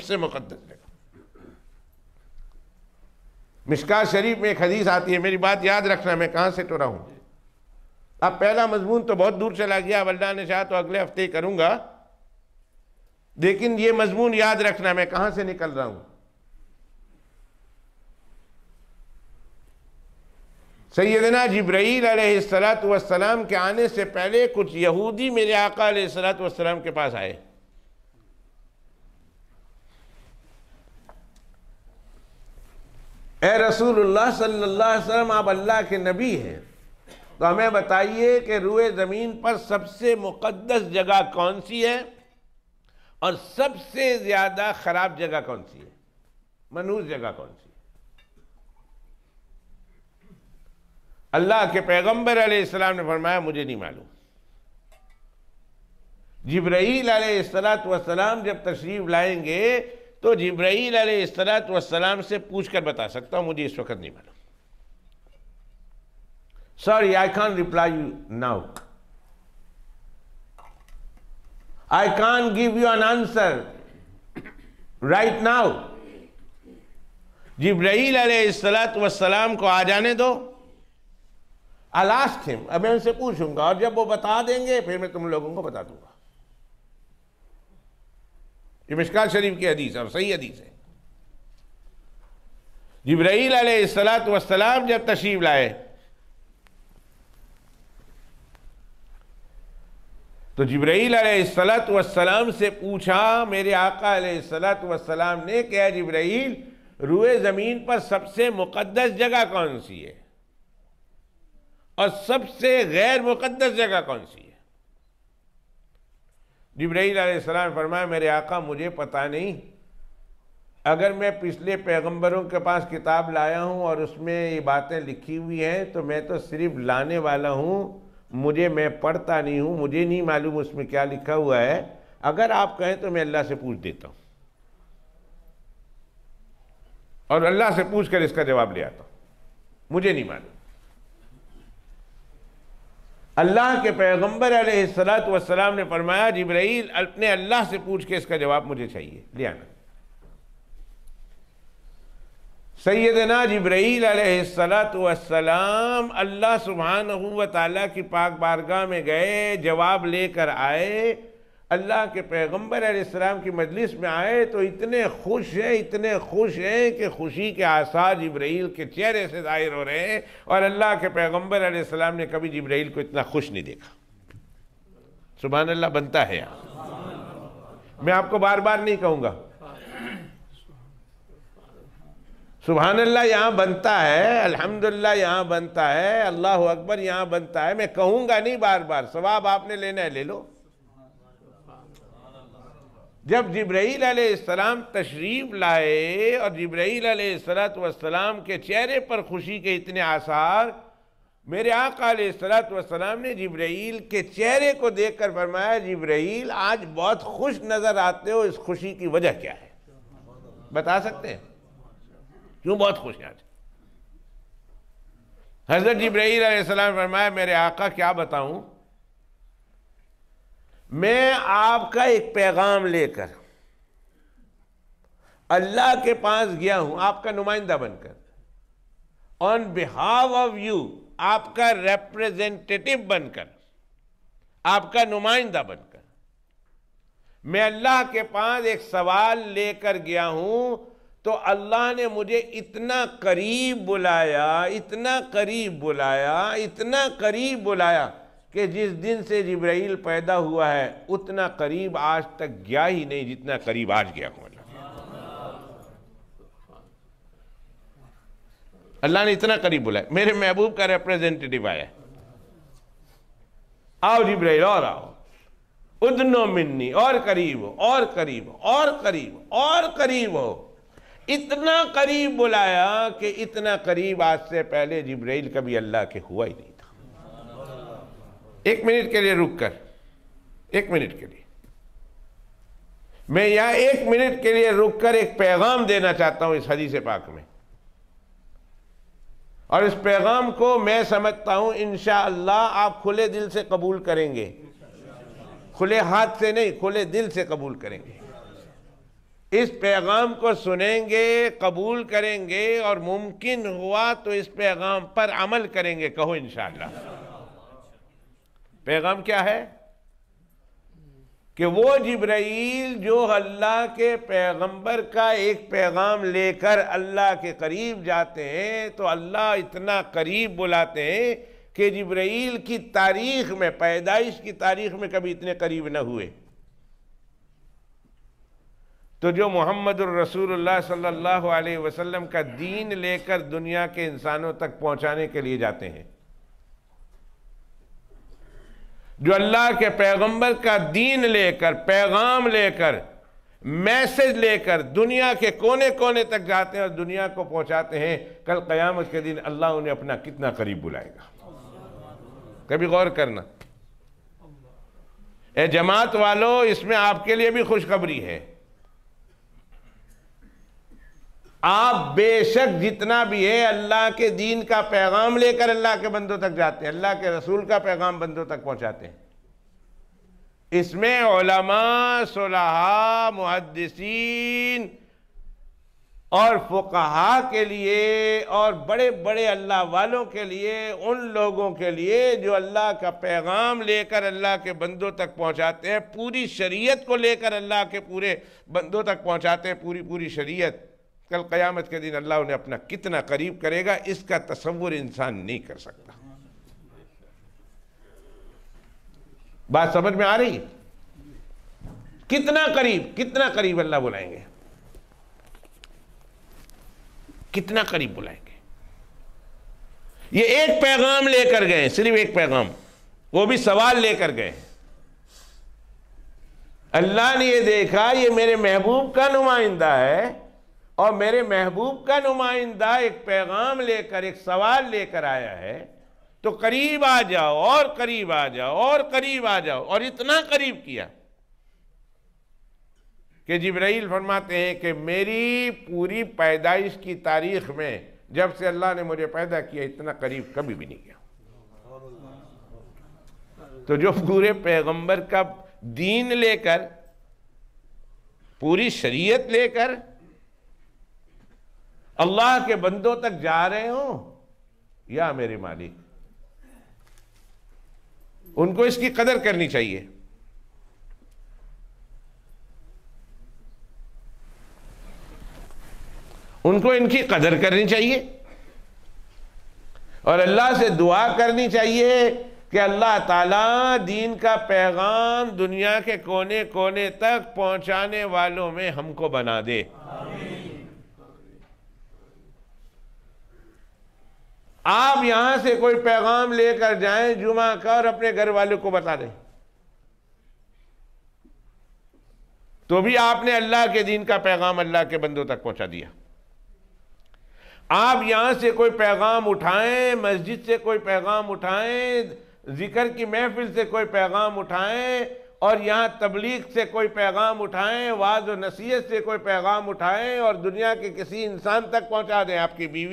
सबसे मुक़द्दस जगह। मिशकात शरीफ में एक हदीस आती है, मेरी बात याद रखना, मैं कहाँ से टुरा हूँ। अब पहला मजमून तो बहुत दूर चला गया, अब अल्लाह ने चाहा तो अगले हफ्ते ही करूँगा, लेकिन ये मजमून याद रखना मैं कहाँ से निकल रहा हूँ। सैयदना जिब्राईल अलैहिस्सलातु वस्सलाम के आने से पहले कुछ यहूदी मेरे आका अलैहिस्सलातु वस्सलाम के पास आए। ए रसूलुल्लाह सल्लल्लाहु अलैहि वसल्लम, आप अल्लाह के नबी हैं, तो हमें बताइए कि रूए ज़मीन पर सबसे मुक़द्दस जगह कौन सी है और सबसे ज़्यादा ख़राब जगह कौन सी है, मनहूस जगह कौन सी है। अल्लाह के पैगम्बर अलैहिस्सलाम ने फरमाया मुझे नहीं मालूम। जिब्राईल अलैहिस्सलातु वस्सलाम जब तशरीफ लाएंगे तो जिब्राईल अलैहिस्सलातु वस्सलाम से पूछकर बता सकता हूं, मुझे इस वक्त नहीं मालूम। Sorry, I can't reply you now, I can't give you an answer right now. जिब्राईल अलैहिस्सलातु वस्सलाम को आ जाने दो, I'll ask him, अब मैं उनसे पूछूंगा और जब वो बता देंगे फिर मैं तुम लोगों को बता दूंगा। ये मिशकात शरीफ की हदीस और सही हदीस है। जिब्राईल अलैहिस्सलातु वस्सलाम जब तशरीफ लाए तो जिब्राईल अलैहिस्सलातु वस्सलाम से पूछा मेरे आका अलैहिस्सलातु वस्सलाम ने, क्या जिब्राईल रूए ज़मीन पर सबसे मुक़द्दस जगह कौन सी है और सबसे गैर मुक़द्दस जगह कौन सी है। जिब्राईल अलैहिस्सलाम ने फरमाया मेरे आका मुझे पता नहीं, अगर मैं पिछले पैगंबरों के पास किताब लाया हूँ और उसमें ये बातें लिखी हुई हैं तो मैं तो सिर्फ लाने वाला हूँ, मैं पढ़ता नहीं हूँ, मुझे नहीं मालूम उसमें क्या लिखा हुआ है। अगर आप कहें तो मैं अल्लाह से पूछ देता हूँ और अल्लाह से पूछ कर इसका जवाब ले आता हूँ, मुझे नहीं मालूम। अल्लाह के पैगंबर अलैहिस्सलातु वस्सलाम ने फरमाया जिब्राईल अपने अल्लाह से पूछ के इसका जवाब मुझे चाहिए, ले आना। सैयदना जिब्राईल अलैहिस्सलातु वस्सलाम अल्लाह सुब्हानहू व तआला की पाक बारगाह में गए, जवाब लेकर आए। अल्लाह के पैगंबर अलैहिस्सलाम की मजलिस में आए तो इतने खुश हैं कि खुशी के आसार जिब्राईल के चेहरे से जाहिर हो रहे हैं और अल्लाह के पैगंबर अलैहिस्सलाम ने कभी जिब्राईल को इतना खुश नहीं देखा। सुभान अल्लाह बनता है यहाँ, मैं आपको बार बार नहीं कहूँगा, सुभान अल्लाह यहाँ बनता है, अल्हम्दुलिल्लाह यहाँ बनता है, अल्लाहु अकबर यहाँ बनता है, मैं कहूँगा नहीं बार बार, सवाब आपने लेना है ले लो। जब जिब्राईल अलैहिस्सलाम तशरीफ लाए और जिब्राईल अलैहिस्सलातु वस्सलाम के चेहरे पर खुशी के इतने आसार, मेरे आका अलैहिस्सलातु वस्सलाम ने जिब्राईल के चेहरे को देखकर फरमाया जिब्राईल आज बहुत खुश नजर आते हो, इस खुशी की वजह क्या है, बता सकते हैं क्यों बहुत खुश हैं आज। हजरत जिब्राईल अलैहिस्सलाम फरमाया मेरे आका क्या बताऊं, मैं आपका एक पैगाम लेकर अल्लाह के पास गया हूं, आपका नुमाइंदा बनकर, ऑन बिहाफ ऑफ यू, आपका रिप्रेजेंटेटिव बनकर, आपका नुमाइंदा बनकर मैं अल्लाह के पास एक सवाल लेकर गया हूं। तो अल्लाह ने मुझे इतना करीब बुलाया, इतना करीब बुलाया, इतना करीब बुलाया कि जिस दिन से जिब्राईल पैदा हुआ है उतना करीब आज तक गया ही नहीं जितना करीब आज गया हूं। अल्लाह ने इतना करीब बुलाया, मेरे महबूब का रिप्रेजेंटेटिव आया, आओ जिब्राईल और आओ, उदनो मिन्नी, और करीब हो और करीब हो और करीब हो और करीब हो। इतना करीब बुलाया कि इतना करीब आज से पहले जिब्राईल कभी अल्लाह के हुआ ही नहीं था। एक मिनट के लिए रुक कर, एक मिनट के लिए मैं यहां एक मिनट के लिए रुक कर एक पैगाम देना चाहता हूं इस हदीस पाक में, और इस पैगाम को मैं समझता हूं इंशाअल्लाह आप खुले दिल से कबूल करेंगे, खुले हाथ से नहीं, खुले दिल से कबूल करेंगे। इस पैगाम को सुनेंगे, कबूल करेंगे और मुमकिन हुआ तो इस पैगाम पर अमल करेंगे। कहो इंशाअल्लाह। पैगाम क्या है कि वो जिब्राईल जो अल्लाह के पैगंबर का एक पैगाम लेकर अल्लाह के करीब जाते हैं, तो अल्लाह इतना करीब बुलाते हैं कि जिब्राईल की तारीख में, पैदाइश की तारीख में कभी इतने करीब न हुए। तो जो मोहम्मदुर रसूलुल्लाह सल्लल्लाहु अलैहि वसल्लम का दीन लेकर दुनिया के इंसानों तक पहुंचाने के लिए जाते हैं, जो अल्लाह के पैगंबर का दीन लेकर, पैगाम लेकर, मैसेज लेकर दुनिया के कोने कोने तक जाते हैं और दुनिया को पहुंचाते हैं, कल क़यामत के दिन अल्लाह उन्हें अपना कितना करीब बुलाएगा। कभी गौर करना। ए जमात वालों, इसमें आपके लिए भी खुशखबरी है। आप बेशक जितना भी है अल्लाह के दीन का पैगाम लेकर अल्लाह के बंदों तक जाते हैं, अल्लाह के रसूल का पैगाम बंदों तक पहुंचाते हैं। इसमें उलमा, सुलहा, मुहद्दिसीन और फुक़हा के लिए और बड़े बड़े अल्लाह वालों के लिए, उन लोगों के लिए जो अल्लाह का पैगाम लेकर अल्लाह के बंदों तक पहुंचाते हैं, पूरी शरीयत को लेकर अल्लाह के पूरे बंदों तक पहुंचाते हैं, पूरी पूरी शरीयत, कल क़यामत के दिन अल्लाह उन्हें अपना कितना करीब करेगा, इसका तसव्वुर इंसान नहीं कर सकता। बात समझ में आ रही? कितना करीब अल्लाह बुलाएंगे, कितना करीब बुलाएंगे। ये एक पैगाम लेकर गए, सिर्फ एक पैगाम, वो भी सवाल लेकर गए। अल्लाह ने ये देखा ये मेरे महबूब का नुमाइंदा है और मेरे महबूब का नुमाइंदा एक पैगाम लेकर, एक सवाल लेकर आया है, तो करीब आ जाओ और करीब आ जाओ और करीब आ जाओ। और इतना करीब किया कि जिब्राईल फरमाते हैं कि मेरी पूरी पैदाइश की तारीख में, जब से अल्लाह ने मुझे पैदा किया, इतना करीब कभी भी नहीं किया। तो जो पूरे पैगंबर का दीन लेकर, पूरी शरीयत लेकर अल्लाह के बंदों तक जा रहे हो, या मेरे मालिक, उनको इसकी कदर करनी चाहिए। उनको इनकी कदर करनी चाहिए और अल्लाह से दुआ करनी चाहिए कि अल्लाह ताला दीन का पैगाम दुनिया के कोने कोने तक पहुंचाने वालों में हमको बना दे। आप यहां से कोई पैगाम लेकर जाएं जुमा का और अपने घर वालों को बता दें, तो भी आपने अल्लाह के दीन का पैगाम अल्लाह के बंदों तक पहुंचा दिया। आप यहां से कोई पैगाम उठाएं, मस्जिद से कोई पैगाम उठाएं, जिक्र की महफिल से कोई पैगाम उठाएं और यहां तबलीग से कोई पैगाम उठाएं, वाज और नसीहत से कोई पैगाम उठाएं और दुनिया के किसी इंसान तक पहुंचा दें। आपकी बीवी